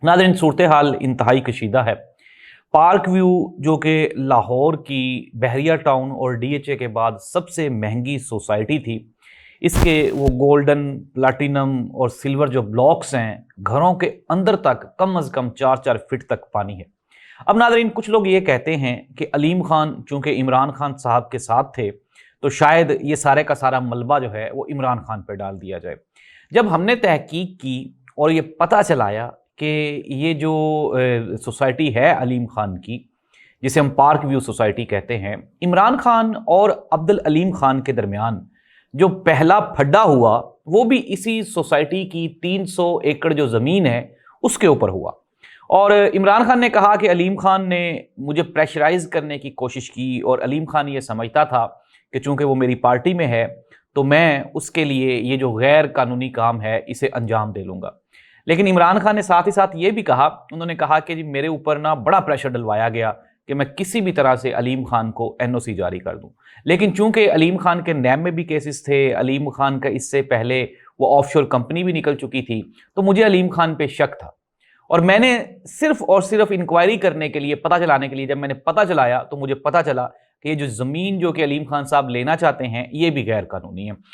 नाज़रीन, सूरत हाल इंतहाई कशीदा है। पार्क व्यू जो कि लाहौर की बहरिया टाउन और DHA के बाद सबसे महंगी सोसाइटी थी, इसके वो गोल्डन, प्लाटिनम और सिल्वर जो ब्लॉक्स हैं, घरों के अंदर तक कम अज़ कम 4-4 फीट तक पानी है। अब नाज़रीन, कुछ लोग ये कहते हैं कि अलीम खान चूँकि इमरान खान साहब के साथ थे, तो शायद ये सारे का सारा मलबा जो है वो इमरान खान पे डाल दिया जाए। जब हमने तहकीक की और ये पता चलाया कि ये जो सोसाइटी है अलीम खान की, जिसे हम पार्क व्यू सोसाइटी कहते हैं, इमरान खान और अब्दुल अलीम खान के दरमियान जो पहला फड्डा हुआ वो भी इसी सोसाइटी की 300 एकड़ जो ज़मीन है उसके ऊपर हुआ। और इमरान खान ने कहा कि अलीम खान ने मुझे प्रेशराइज करने की कोशिश की और अलीम खान ये समझता था कि चूंकि वो मेरी पार्टी में है तो मैं उसके लिए ये जो गैर कानूनी काम है इसे अंजाम दे लूँगा। लेकिन इमरान खान ने साथ ही साथ ये भी कहा, उन्होंने कहा कि जी मेरे ऊपर ना बड़ा प्रेशर डलवाया गया कि मैं किसी भी तरह से अलीम खान को NOC जारी कर दूं। लेकिन चूंकि अलीम खान के नैब में भी केसेस थे, अलीम खान का इससे पहले वो ऑफशोर कंपनी भी निकल चुकी थी, तो मुझे अलीम खान पे शक था। और मैंने सिर्फ और सिर्फ इंक्वायरी करने के लिए, पता चलाने के लिए, जब मैंने पता चलाया तो मुझे पता चला कि ये जो ज़मीन जो कि अलीम खान साहब लेना चाहते हैं ये भी गैर कानूनी है।